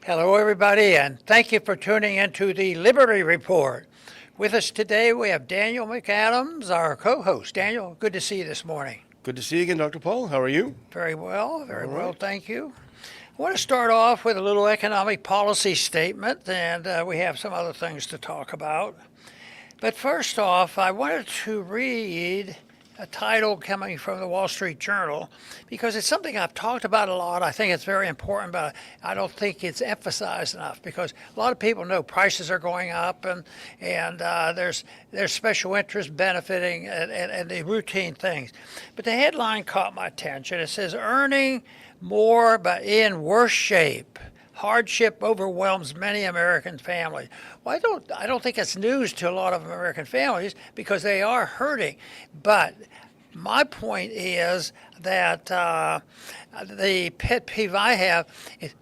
Hello, everybody, and thank you for tuning into the Liberty Report. With us today, we have Daniel McAdams, our co-host. Daniel, good to see you this morning. Good to see you again, Dr. Paul. How are you? Very well, very All well, right. thank you. I want to start off with a little economic policy statement, and we have some other things to talk about. But first off, I wanted to read a title coming from the Wall Street Journal because it's something I've talked about a lot. I think it's very important, but I don't think it's emphasized enough because a lot of people know prices are going up and there's special interest benefiting and the routine things. But the headline caught my attention. It says, "Earning more but in worse shape. Hardship overwhelms many American families." Well, I don't think it's news to a lot of American families because they are hurting. But my point is that the pet peeve I have is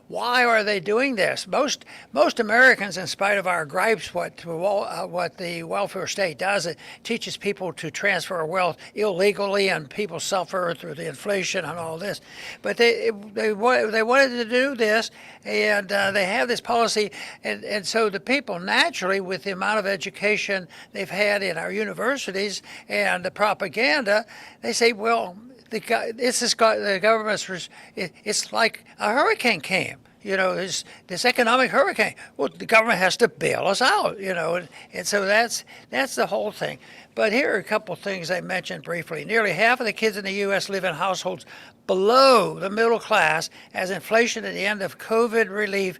why are they doing this? Most Americans, in spite of our gripes, what the welfare state does, it teaches people to transfer wealth illegally, and people suffer through the inflation and all this. But they wanted to do this, and they have this policy, and so the people naturally, with the amount of education they've had in our universities and the propaganda, they say, well, the government's. It's like a hurricane came. You know, this economic hurricane. Well, the government has to bail us out. You know, and so that's the whole thing. But here are a couple of things I mentioned briefly. Nearly half of the kids in the U.S. live in households below the middle class, as inflation at the end of COVID relief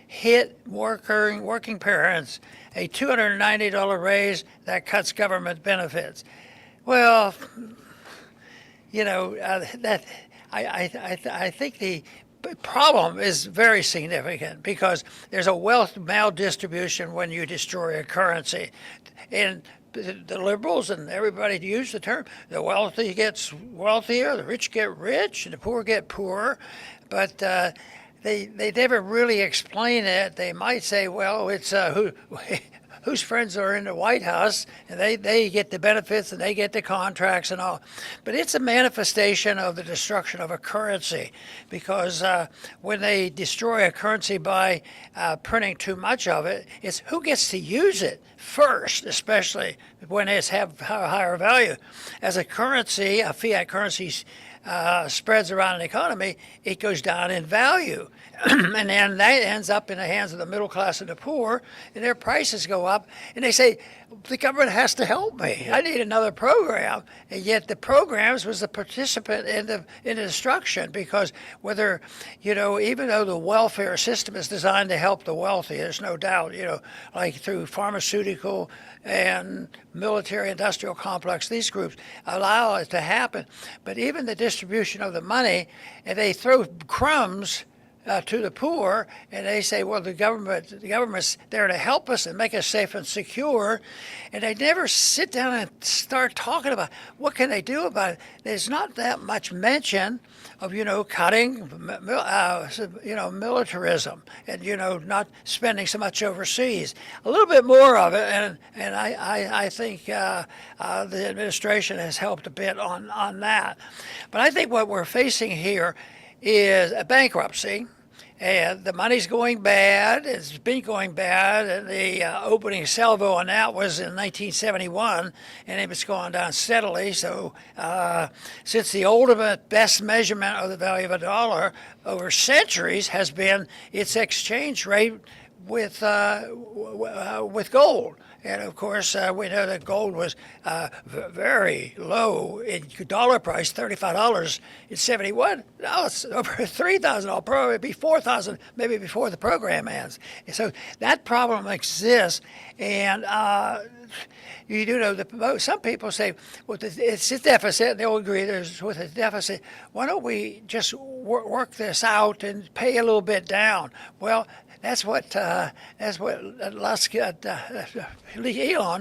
hit working parents. A $290 raise that cuts government benefits. Well, you know, I think the problem is very significant because there's a wealth maldistribution when you destroy a currency. And the liberals and everybody use the term, the wealthy gets wealthier, the rich get rich, and the poor get poorer. But they never really explain it. They might say, well, it's whose friends are in the White House, and they get the benefits and they get the contracts and all. But it's a manifestation of the destruction of a currency because when they destroy a currency by printing too much of it, it's who gets to use it first, especially when it's have a higher value. As a currency, a fiat currency spreads around an economy, it goes down in value. And then that ends up in the hands of the middle class and the poor, and their prices go up. And they say, the government has to help me. I need another program. And yet the programs was the participant in the destruction because whether, you know, even though the welfare system is designed to help the wealthy, there's no doubt, you know, like through pharmaceutical and military industrial complex, these groups allow it to happen. But even the distribution of the money, and they throw crumbs to the poor, and they say, well, the government's there to help us and make us safe and secure, and they never sit down and start talking about what can they do about it. There's not that much mention of, you know, cutting, you know, militarism, and, you know, not spending so much overseas. A little bit more of it, and I think the administration has helped a bit on that. But I think what we're facing here is a bankruptcy, and the money's going bad. It's been going bad, and the opening salvo on that was in 1971, and it's gone down steadily. So since the ultimate best measurement of the value of a dollar over centuries has been its exchange rate with gold. And of course, we know that gold was very low in dollar price, $35 in '71. Now it's over $3,000, probably be $4,000, maybe before the program ends. And so that problem exists, and you do know some people say, well, it's a deficit, and they'll agree there's with a deficit. Why don't we just work this out and pay a little bit down? Well, that's what Elon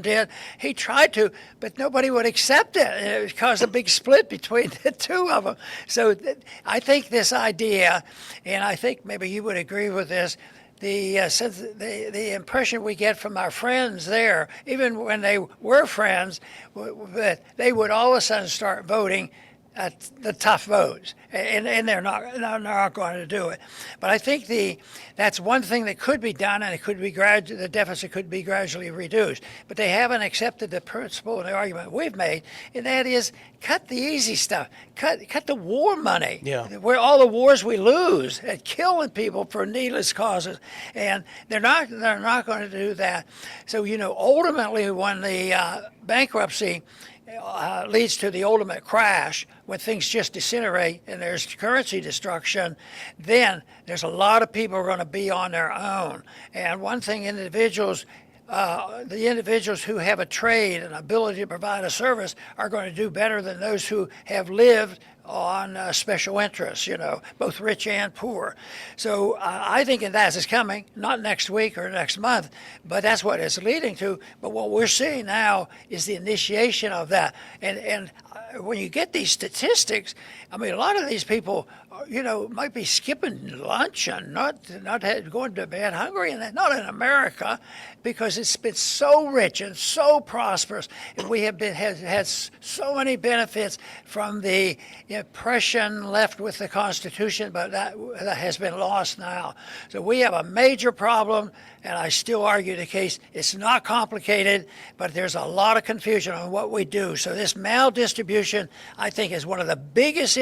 did. He tried to, but nobody would accept it. It caused a big split between the two of them. So I think this idea, and I think maybe you would agree with this, the impression we get from our friends there, even when they were friends, that they would all of a sudden start voting the tough votes, and they're not going to do it. But I think that's one thing that could be done, and it could be the deficit could be gradually reduced. But they haven't accepted the principle and the argument we've made, and that is cut the easy stuff, cut the war money, where all the wars we lose at killing people for needless causes, and they're not going to do that. So ultimately, when the bankruptcy leads to the ultimate crash, when things just disintegrate and there's currency destruction, then there's a lot of people who are going to be on their own. And one thing the individuals who have a trade and ability to provide a service are going to do better than those who have lived on special interests, both rich and poor. So I think that is coming, not next week or next month, but that's what it's leading to. But what we're seeing now is the initiation of that. And when you get these statistics, I mean, a lot of these people, might be skipping lunch and not going to bed hungry, and not in America, because it's been so rich and so prosperous, and we have had so many benefits from the impression left with the Constitution, but that has been lost now. So we have a major problem, and I still argue the case. It's not complicated, but there's a lot of confusion on what we do. So this maldistribution, I think, is one of the biggest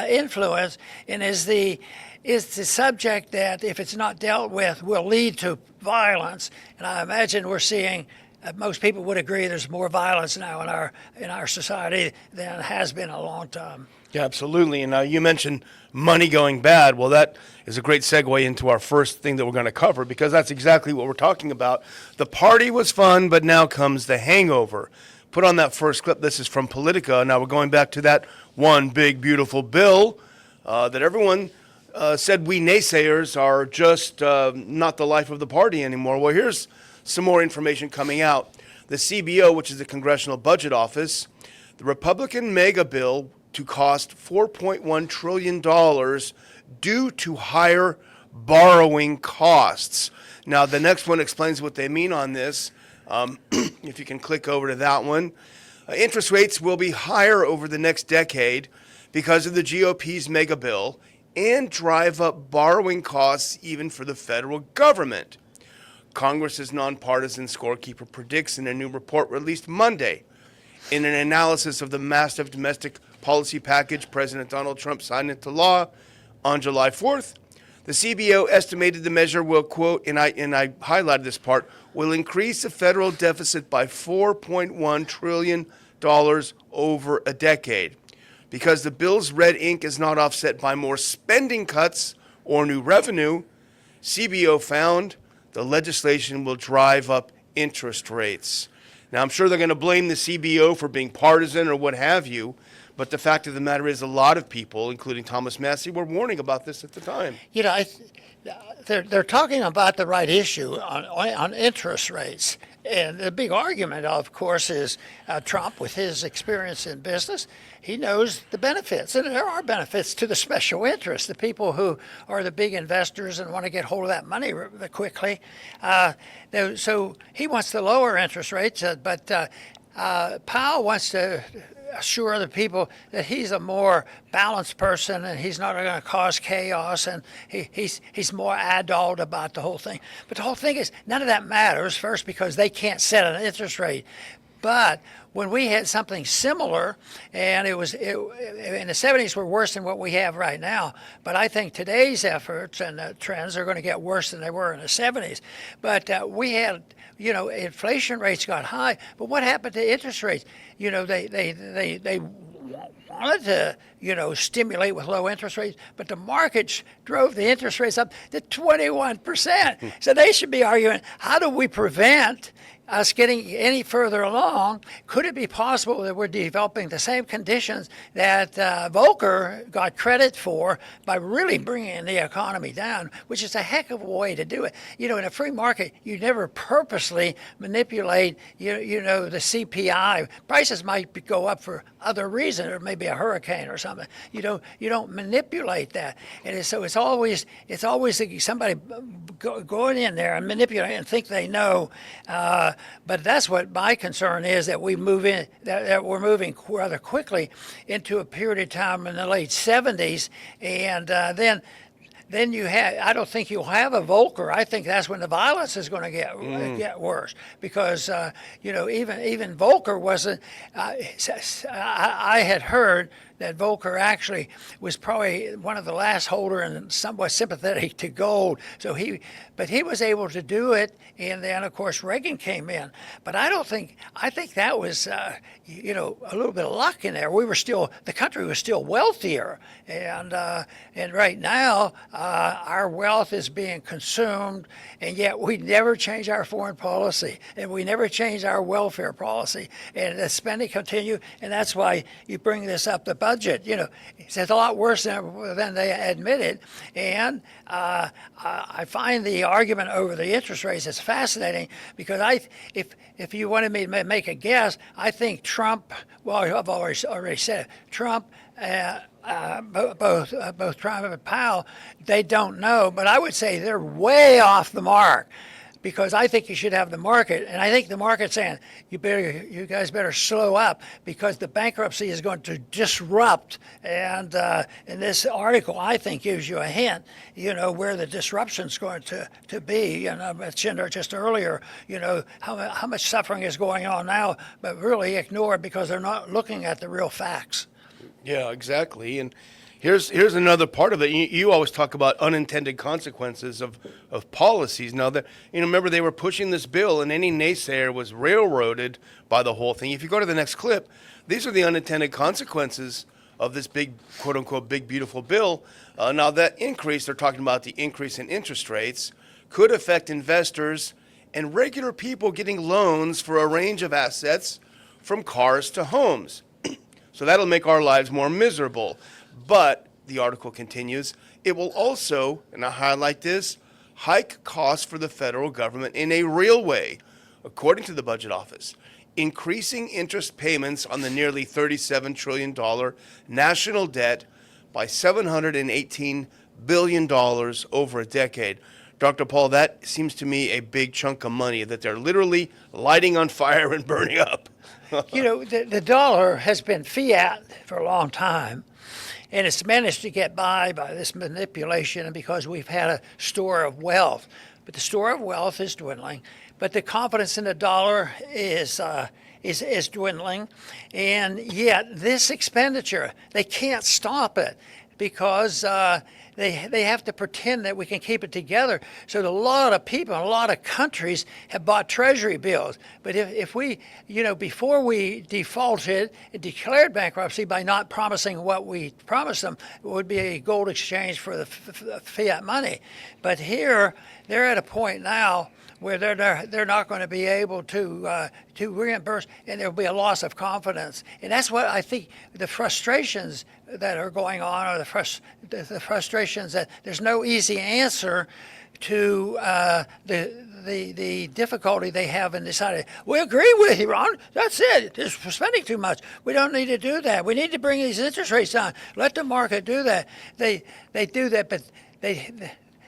influence, and is the subject that, if it's not dealt with, will lead to violence. And I imagine we're seeing, most people would agree, there's more violence now in our society than has been in a long time. Yeah, absolutely. And you mentioned money going bad. Well, that is a great segue into our first thing that we're going to cover, because that's exactly what we're talking about. The party was fun, but now comes the hangover. Put on that first clip. This is from Politica. Now we're going back to that one big, beautiful bill that everyone said we naysayers are just not the life of the party anymore. Well, here's some more information coming out. The CBO, which is the Congressional Budget Office, the Republican mega bill to cost $4.1 trillion due to higher borrowing costs. Now, the next one explains what they mean on this. If you can click over to that one. Interest rates will be higher over the next decade because of the GOP's mega bill, and drive up borrowing costs even for the federal government. Congress's nonpartisan scorekeeper predicts in a new report released Monday, in an analysis of the massive domestic policy package President Donald Trump signed into law on July 4th, the CBO estimated the measure will, quote, and I highlighted this part, will increase the federal deficit by $4.1 trillion over a decade. Because the bill's red ink is not offset by more spending cuts or new revenue, CBO found the legislation will drive up interest rates. Now, I'm sure they're going to blame the CBO for being partisan or what have you, but the fact of the matter is a lot of people, including Thomas Massey, were warning about this at the time. They're talking about the right issue on interest rates. And the big argument, of course, is Trump, with his experience in business, he knows the benefits. And there are benefits to the special interests, the people who are the big investors and want to get hold of that money quickly. So he wants to lower interest rates, but Powell wants to assure the people that he's a more balanced person and he's not going to cause chaos, and he's more adult about the whole thing. But the whole thing is, none of that matters, first because they can't set an interest rate. But when we had something similar, and in the 70s were worse than what we have right now, but I think today's efforts and trends are going to get worse than they were in the 70s. But we had, inflation rates got high, but what happened to interest rates? They wanted to, stimulate with low interest rates, but the markets drove the interest rates up to 21%. So they should be arguing, how do we prevent us getting any further along? Could it be possible that we're developing the same conditions that Volcker got credit for by really bringing the economy down, which is a heck of a way to do it. In a free market, you never purposely manipulate, the CPI. Prices might go up for other reasons, or maybe a hurricane or something. You don't manipulate that, and so it's always somebody going in there and manipulating and think they know. But that's what my concern is, that we move in, that we're moving rather quickly into a period of time in the late 70s, and then you have, I don't think you'll have a Volcker. I think that's when the violence is going to get worse, because even Volcker wasn't. I had heard that Volcker actually was probably one of the last holder and somewhat sympathetic to gold. But he was able to do it, and then of course Reagan came in. But I think that was a little bit of luck in there. The country was still wealthier, and right now our wealth is being consumed, and yet we never change our foreign policy, and we never change our welfare policy, and the spending continue, and that's why you bring this up. The budget, it's a lot worse than they admitted, and I find the argument over the interest rates is fascinating, because if you wanted me to make a guess, I think Trump. Well, I've already said it, Trump. Both Trump and Powell, they don't know, but I would say they're way off the mark, because I think you should have the market, and I think the market's saying you guys better slow up, because the bankruptcy is going to disrupt. And this article, I think, gives you a hint, where the disruption's going to be. And I mentioned just earlier, how much suffering is going on now, but really ignored because they're not looking at the real facts. Yeah, exactly. And here's another part of it. You always talk about unintended consequences of policies. Now, remember, they were pushing this bill, and any naysayer was railroaded by the whole thing. If you go to the next clip, these are the unintended consequences of this big, quote-unquote, big, beautiful bill. Now, that increase, they're talking about the increase in interest rates, could affect investors and regular people getting loans for a range of assets, from cars to homes. So that'll make our lives more miserable. But, the article continues, it will also, and I highlight this, hike costs for the federal government in a real way, according to the Budget Office, increasing interest payments on the nearly $37 trillion national debt by $718 billion over a decade. Dr. Paul, that seems to me a big chunk of money that they're literally lighting on fire and burning up. The dollar has been fiat for a long time, and it's managed to get by this manipulation, and because we've had a store of wealth. But the store of wealth is dwindling, but the confidence in the dollar is dwindling, and yet this expenditure, they can't stop it, because they have to pretend that we can keep it together. So a lot of people, a lot of countries have bought treasury bills. But if we, before we defaulted and declared bankruptcy by not promising what we promised them, it would be a gold exchange for the fiat money. But here, they're at a point now where they're not going to be able to reimburse, and there will be a loss of confidence. And that's what I think the frustrations that are going on, or the frustrations that there's no easy answer to the difficulty they have in deciding. We agree with you, Ron. That's it. We're spending too much. We don't need to do that. We need to bring these interest rates down. Let the market do that. They do that, but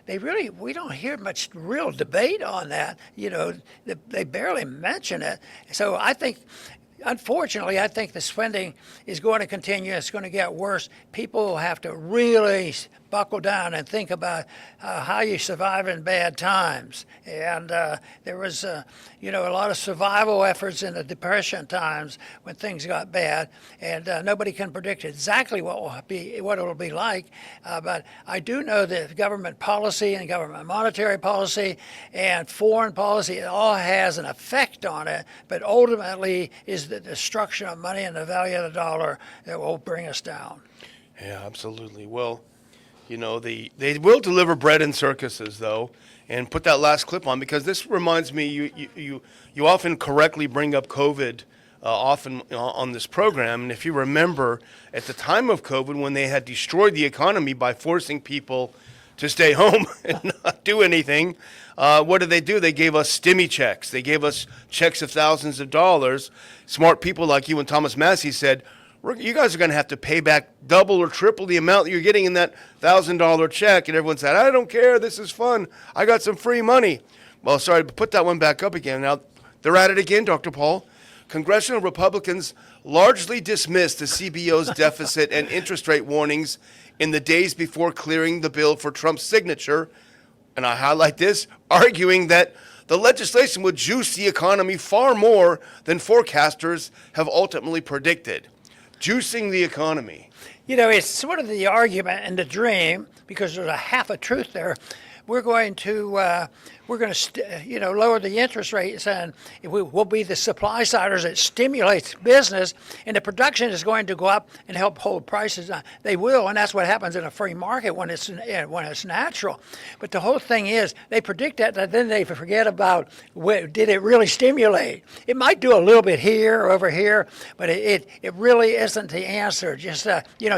we don't hear much real debate on that. They barely mention it. So I think, unfortunately, the spending is going to continue. It's going to get worse. People will have to really buckle down and think about how you survive in bad times. And there was, a lot of survival efforts in the Depression times when things got bad, and nobody can predict exactly what it'll be like. But I do know that government policy and government monetary policy and foreign policy, it all has an effect on it. But ultimately, is the destruction of money and the value of the dollar that will bring us down. Yeah, absolutely. Well, they will deliver bread in circuses, though, and put that last clip on, because this reminds me, you often correctly bring up COVID often on this program. And if you remember, at the time of COVID, when they had destroyed the economy by forcing people to stay home and not do anything, what did they do? They gave us stimmy checks. They gave us checks of thousands of dollars. Smart people like you and Thomas Massey said, you guys are going to have to pay back double or triple the amount that you're getting in that $1,000 check. And everyone said, I don't care. This is fun. I got some free money. Well, sorry, put that one back up again. Now, they're at it again, Dr. Paul. Congressional Republicans largely dismissed the CBO's deficit and interest rate warnings in the days before clearing the bill for Trump's signature. And I highlight this, arguing that the legislation would juice the economy far more than forecasters have ultimately predicted. Juicing the economy. You know, it's sort of the argument and the dream, because there's a half a truth there. We're going to lower the interest rates, and we'll be the supply siders that stimulates business, and the production is going to go up and help hold prices down. They will, and that's what happens in a free market when it's natural. But the whole thing is, they predict that, and then they forget about did it really stimulate. It might do a little bit here or over here, but it really isn't the answer. Just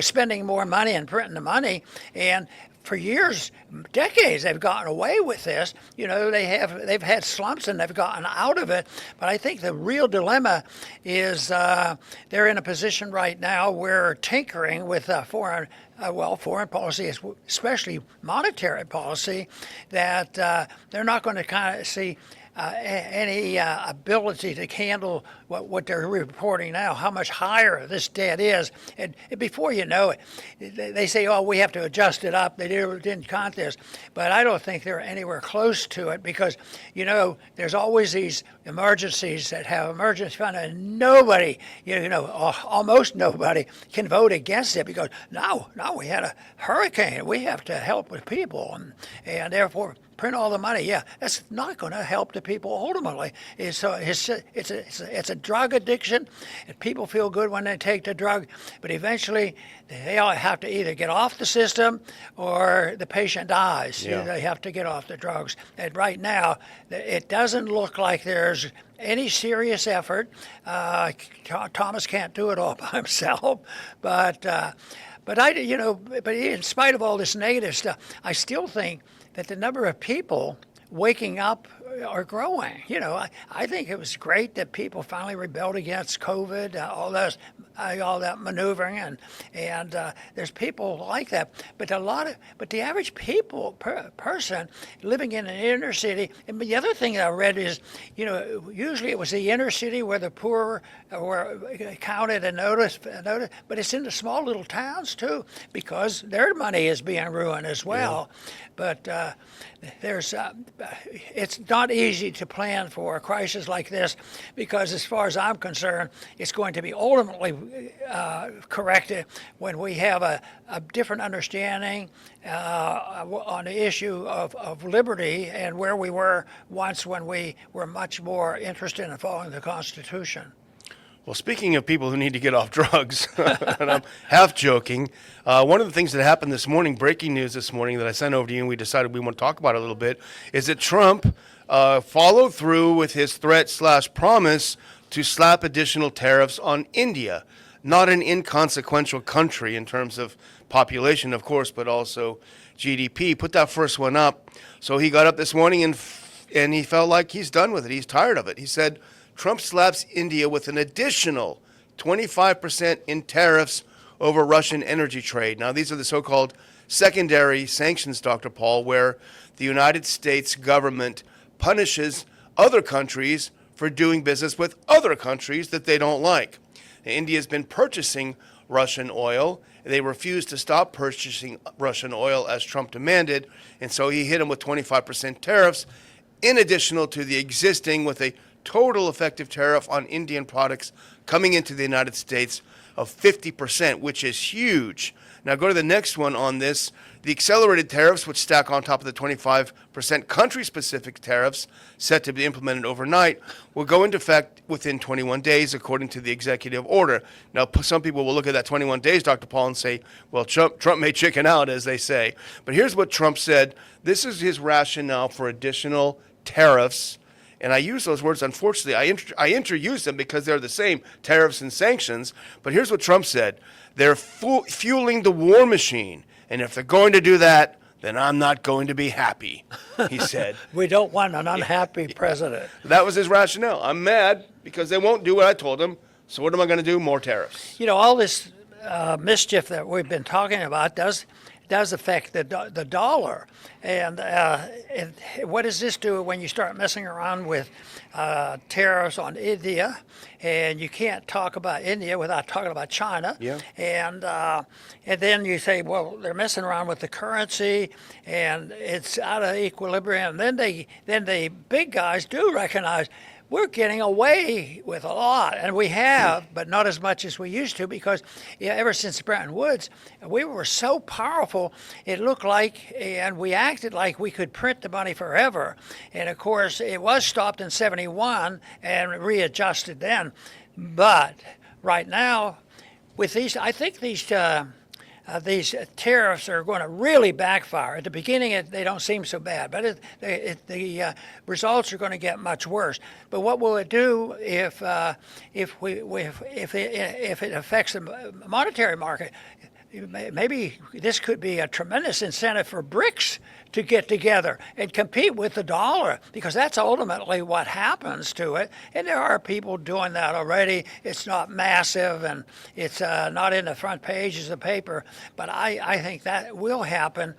spending more money and printing the money. And for years, decades, they've gotten away with this. They've had slumps and they've gotten out of it. But I think the real dilemma is they're in a position right now where tinkering with foreign policy, especially monetary policy, that they're not going to kind of see any ability to handle what they're reporting now, how much higher this debt is. And before you know it, they say, oh, we have to adjust it up. They didn't count this. But I don't think they're anywhere close to it because, there's always these emergencies that have emergency fund, and nobody, almost nobody can vote against it because now we had a hurricane. We have to help with people, and therefore print all the money. Yeah, that's not going to help the people ultimately. It's a drug addiction, and people feel good when they take the drug, but eventually they all have to either get off the system or the patient dies. Yeah. They have to get off the drugs. And right now, it doesn't look like there's any serious effort. Thomas can't do it all by himself, but in spite of all this negative stuff, I still think that the number of people waking up are growing. I think it was great that people finally rebelled against COVID, all that maneuvering, and there's people like that. But the average person living in an inner city. And the other thing that I read is, usually it was the inner city where the poor were counted and noticed, but it's in the small little towns too, because their money is being ruined as well. Yeah. But it's not easy to plan for a crisis like this because, as far as I'm concerned, it's going to be ultimately corrected when we have a different understanding on the issue of liberty and where we were once when we were much more interested in following the Constitution. Well, speaking of people who need to get off drugs, and I'm half joking, one of the things that happened this morning, breaking news this morning that I sent over to you and we decided we want to talk about it a little bit, is that Trump followed through with his threat/promise to slap additional tariffs on India, not an inconsequential country in terms of population, of course, but also GDP. Put that first one up. So he got up this morning and he felt like he's done with it. He's tired of it. He said, Trump slaps India with an additional 25% in tariffs over Russian energy trade. Now, these are the so-called secondary sanctions, Dr. Paul, where the United States government punishes other countries for doing business with other countries that they don't like. India has been purchasing Russian oil. They refused to stop purchasing Russian oil as Trump demanded, and so he hit them with 25% tariffs, in addition to the existing with a total effective tariff on Indian products coming into the United States of 50%, which is huge. Now go to the next one on this. The accelerated tariffs, which stack on top of the 25% country-specific tariffs set to be implemented overnight, will go into effect within 21 days, according to the executive order. Now, some people will look at that 21 days, Dr. Paul, and say, well, Trump may chicken out, as they say. But here's what Trump said. This is his rationale for additional tariffs. And I use those words, unfortunately, I interuse them because they're the same, tariffs and sanctions. But here's what Trump said. They're fueling the war machine. And if they're going to do that, then I'm not going to be happy, he said. We don't want an unhappy president. That was his rationale. I'm mad because they won't do what I told them. So what am I going to do? More tariffs. All this mischief that we've been talking about does affect the dollar. And what does this do when you start messing around with tariffs on India? And you can't talk about India without talking about China. Yeah. And then you say, well, they're messing around with the currency, and it's out of equilibrium. And then the big guys do recognize we're getting away with a lot, and we have, but not as much as we used to, because ever since Bretton Woods, we were so powerful, it looked like, and we acted like we could print the money forever. And of course, it was stopped in 71 and readjusted then. But right now, with these, I think these tariffs are going to really backfire. At the beginning, they don't seem so bad, but the results are going to get much worse. But what will it do if it affects the monetary market? Maybe this could be a tremendous incentive for BRICS to get together and compete with the dollar, because that's ultimately what happens to it. And there are people doing that already. It's not massive, and it's not in the front pages of the paper, but I think that will happen.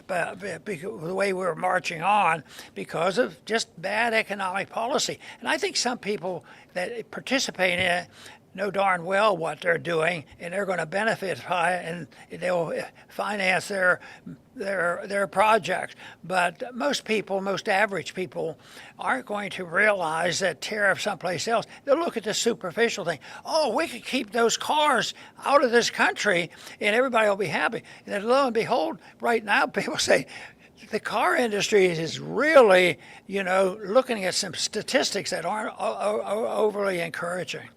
But the way we're marching on, because of just bad economic policy. And I think some people that participate in it know darn well what they're doing, and they're going to benefit by it, and they'll finance their projects. But most average people, aren't going to realize that tariff someplace else. They'll look at the superficial thing. Oh, we could keep those cars out of this country, and everybody will be happy. And then lo and behold, right now, people say, the car industry is really, looking at some statistics that aren't overly encouraging.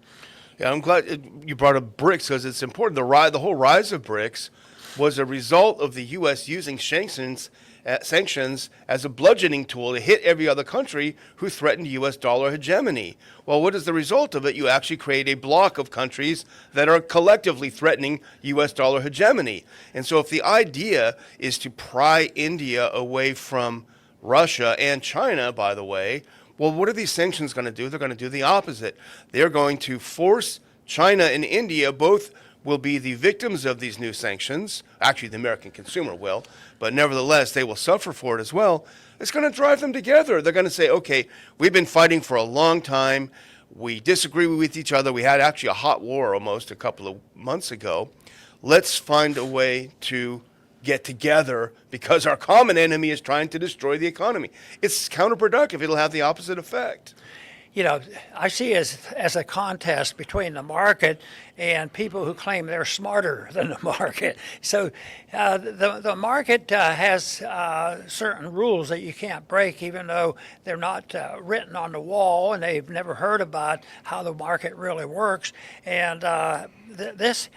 Yeah, I'm glad you brought up BRICS, because it's important. The whole rise of BRICS was a result of the U.S. using sanctions as a bludgeoning tool to hit every other country who threatened U.S. dollar hegemony. Well, what is the result of it? You actually create a block of countries that are collectively threatening U.S. dollar hegemony. And so if the idea is to pry India away from Russia and China, by the way, well, what are these sanctions going to do? They're going to do the opposite. They're going to force China and India, both will be the victims of these new sanctions. Actually, the American consumer will, but nevertheless, they will suffer for it as well. It's going to drive them together. They're going to say, okay, we've been fighting for a long time. We disagree with each other. We had actually a hot war almost a couple of months ago. Let's find a way to get together, because our common enemy is trying to destroy the economy. It's counterproductive. It'll have the opposite effect. I see it as a contest between the market and people who claim they're smarter than the market. So the market has certain rules that you can't break, even though they're not written on the wall and they've never heard about how the market really works. And this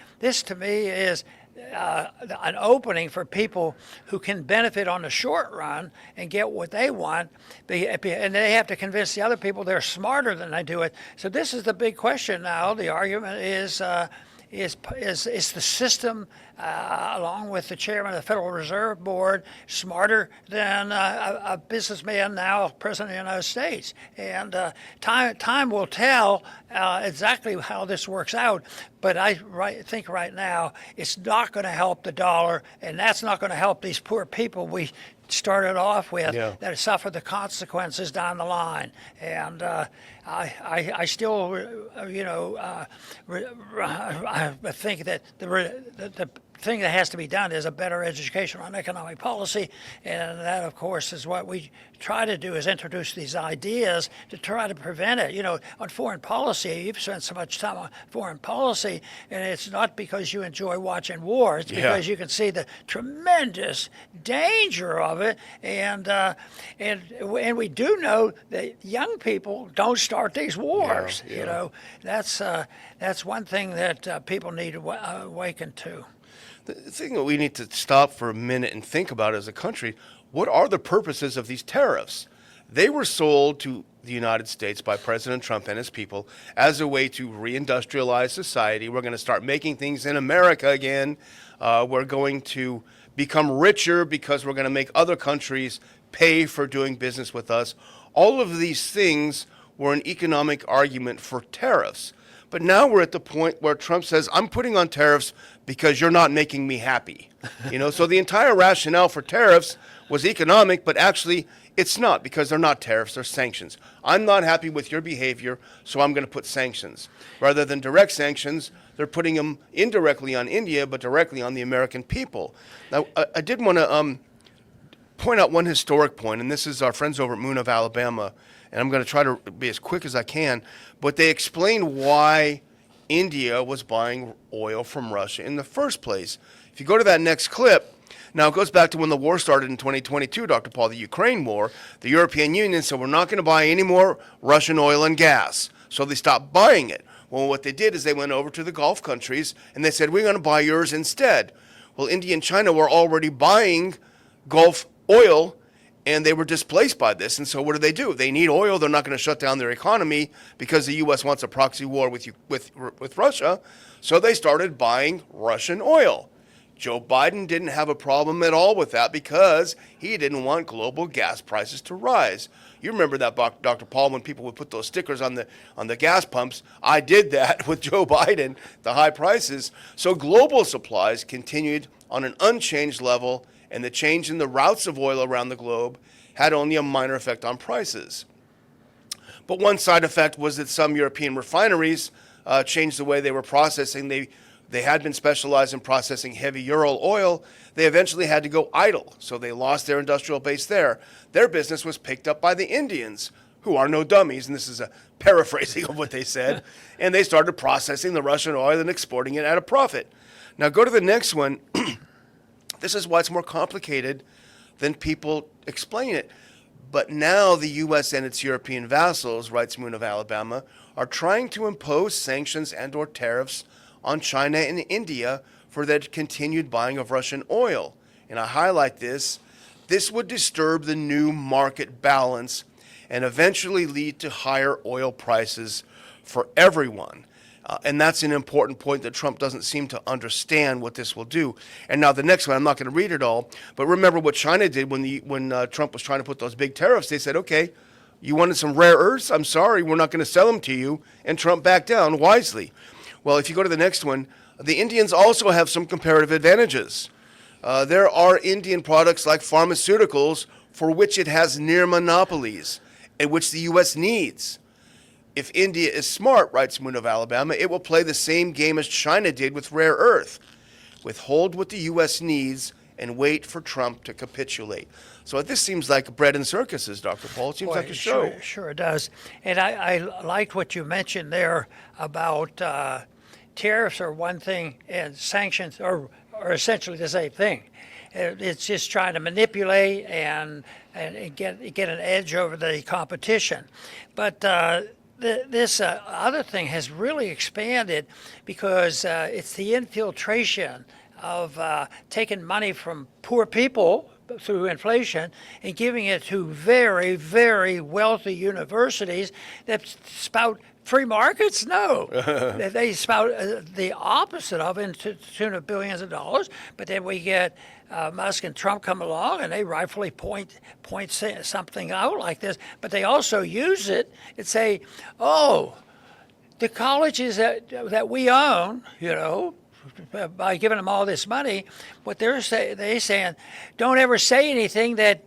to me is an opening for people who can benefit on the short run and get what they want, and they have to convince the other people they're smarter than they do it. So this is the big question now. The argument is the system, along with the chairman of the Federal Reserve Board, smarter than a businessman now president of the United States? And time will tell exactly how this works out. But I think right now it's not going to help the dollar, and that's not going to help these poor people we started off with that suffer the consequences down the line. And I still, I think that the thing that has to be done is a better education on economic policy, and that, of course, is what we try to do, is introduce these ideas to try to prevent it. On foreign policy, you've spent so much time on foreign policy, and it's not because you enjoy watching war. It's because you can see the tremendous danger of it, and we do know that young people don't start these wars. That's one thing that people need to awaken to. The thing that we need to stop for a minute and think about as a country, what are the purposes of these tariffs? They were sold to the United States by President Trump and his people as a way to reindustrialize society. We're going to start making things in America again. We're going to become richer because we're going to make other countries pay for doing business with us. All of these things were an economic argument for tariffs. But now we're at the point where Trump says, I'm putting on tariffs because you're not making me happy. So the entire rationale for tariffs was economic, but actually it's not, because they're not tariffs, they're sanctions. I'm not happy with your behavior, so I'm going to put sanctions. Rather than direct sanctions, they're putting them indirectly on India, but directly on the American people. Now, I did want to point out one historic point, and this is our friends over at Moon of Alabama, and I'm going to try to be as quick as I can, but they explain why India was buying oil from Russia in the first place. If you go to that next clip, now it goes back to when the war started in 2022, Dr. Paul, the Ukraine war. The European Union said, we're not going to buy any more Russian oil and gas. So they stopped buying it. Well, what they did is they went over to the Gulf countries and they said, we're going to buy yours instead. Well, India and China were already buying Gulf oil, and they were displaced by this. And so what do? They need oil. They're not going to shut down their economy because the U.S. wants a proxy war with Russia. So they started buying Russian oil. Joe Biden didn't have a problem at all with that because he didn't want global gas prices to rise. You remember that, Dr. Paul, when people would put those stickers on the gas pumps. I did that with Joe Biden, the high prices. So global supplies continued on an unchanged level, and the change in the routes of oil around the globe had only a minor effect on prices. But one side effect was that some European refineries changed the way they were processing. They had been specialized in processing heavy Ural oil. They eventually had to go idle, so they lost their industrial base there. Their business was picked up by the Indians, who are no dummies, and this is a paraphrasing of what they said, and they started processing the Russian oil and exporting it at a profit. Now go to the next one. This is why it's more complicated than people explain it. But now the U.S. and its European vassals, writes Moon of Alabama, are trying to impose sanctions and or tariffs on China and India for their continued buying of Russian oil. And I highlight this. This would disturb the new market balance and eventually lead to higher oil prices for everyone. And that's an important point that Trump doesn't seem to understand what this will do. And now the next one, I'm not going to read it all, but remember what China did when Trump was trying to put those big tariffs. They said, okay, you wanted some rare earths? I'm sorry, we're not going to sell them to you. And Trump backed down wisely. Well, if you go to the next one, the Indians also have some comparative advantages. There are Indian products like pharmaceuticals for which it has near monopolies and which the U.S. needs. If India is smart, writes Moon of Alabama, it will play the same game as China did with rare earth. Withhold what the U.S. needs and wait for Trump to capitulate. So this seems like bread and circuses, Dr. Paul. It seems like a show. Sure it does. And I liked what you mentioned there about tariffs are one thing and sanctions are essentially the same thing. It's just trying to manipulate and get an edge over the competition. But this other thing has really expanded because it's the infiltration of taking money from poor people through inflation and giving it to very, very wealthy universities that spout free markets. No, they spout the opposite of it to the tune of billions of dollars. But then we get Musk and Trump come along and they rightfully point something out like this. But they also use it and say, oh, the colleges that we own, by giving them all this money, what they're saying, don't ever say anything that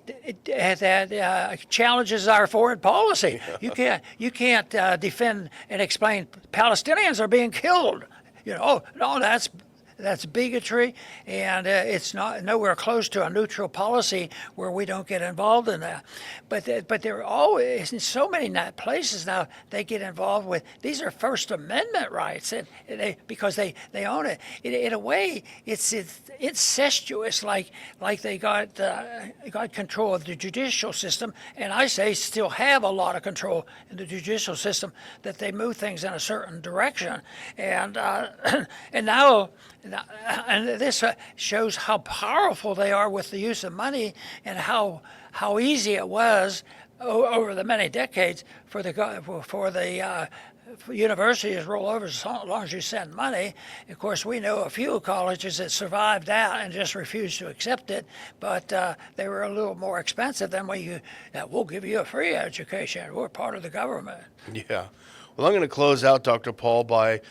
challenges our foreign policy. You can't defend and explain Palestinians are being killed. No, that's bigotry, and it's not nowhere close to a neutral policy where we don't get involved in that. But there are always in so many places now they get involved with. These are First Amendment rights, and because they own it. In a way, it's incestuous, like they got control of the judicial system, and I say still have a lot of control in the judicial system, that they move things in a certain direction, and now. And this shows how powerful they are with the use of money, and how easy it was over the many decades for the universities to roll over as long as you send money. Of course, we know a few colleges that survived that and just refused to accept it, but they were a little more expensive than we'll give you a free education. We're part of the government. Yeah. Well, Well, I'm going to close out, Dr. Paul, by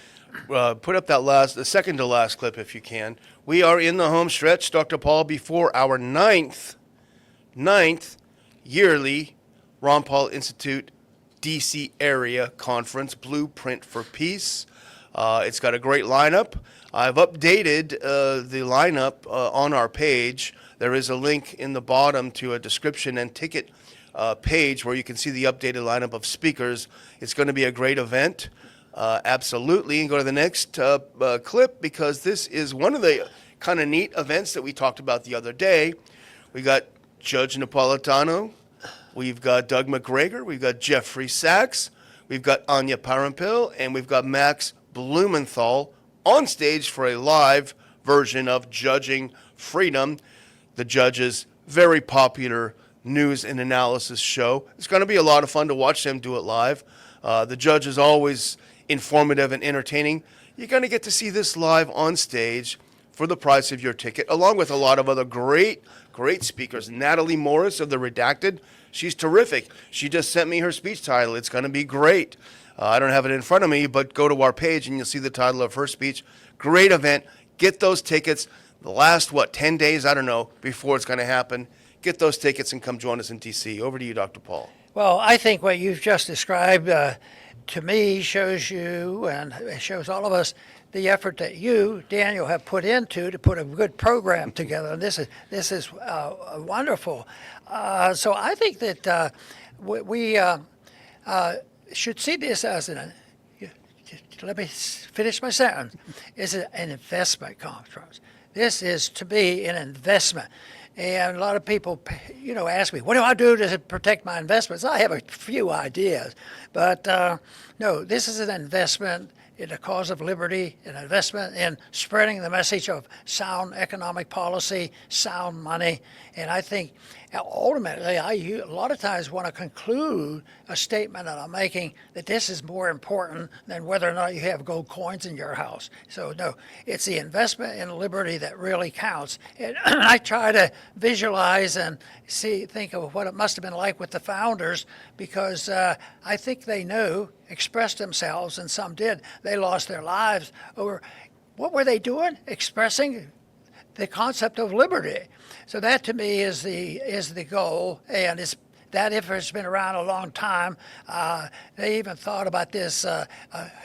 put up the second to last clip if you can. We are in the home stretch, Dr. Paul, before our ninth yearly Ron Paul Institute DC area conference, Blueprint for Peace. It's got a great lineup. I've updated the lineup on our page. There is a link in the bottom to a description and ticket page where you can see the updated lineup of speakers. It's going to be a great event. Absolutely. And go to the next clip, because this is one of the kind of neat events that we talked about the other day. We got Judge Napolitano. We've got Doug McGregor. We've got Jeffrey Sachs. We've got Anya Parampil. And we've got Max Blumenthal on stage for a live version of Judging Freedom, the judge's very popular news and analysis show. It's going to be a lot of fun to watch them do it live. The judge is always informative and entertaining. You're going to get to see this live on stage for the price of your ticket, along with a lot of other great speakers. Natalie Morris of The Redacted, she's terrific. She just sent me her speech title. It's going to be great. I don't have it in front of me, but go to our page and you'll see the title of her speech. Great event. Get those tickets. The last, 10 days, I don't know, before it's going to happen. Get those tickets and come join us in D.C. Over to you, Dr. Paul. Well, I think what you've just described to me shows you and it shows all of us the effort that you, Daniel, have put into to put a good program together. And this is wonderful. So I think that we should see this as let me finish my sentence. It's an investment conference. This is to be an investment. And a lot of people, ask me, what do I do to protect my investments? I have a few ideas, but no, this is an investment in the cause of liberty, an investment in spreading the message of sound economic policy, sound money. And I think ultimately, a lot of times want to conclude a statement that I'm making that this is more important than whether or not you have gold coins in your house. So no, it's the investment in liberty that really counts. And I try to visualize and think of what it must have been like with the founders, because I think they expressed themselves, and some did. They lost their lives over, what were they doing? Expressing the concept of liberty. So that to me is the goal, and that effort has been around a long time. They even thought about this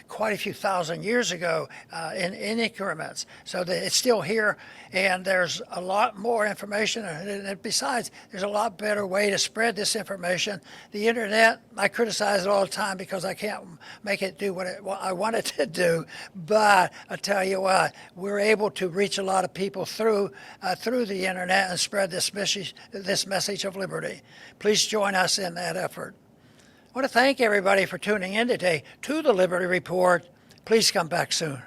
quite a few thousand years ago in increments. So that it's still here, and there's a lot more information. And besides, there's a lot better way to spread this information. The internet, I criticize it all the time because I can't make it do what I want it to do. But I tell you what, we're able to reach a lot of people through the internet and spread this message of liberty. Please join us in that effort. I want to thank everybody for tuning in today to the Liberty Report. Please come back soon.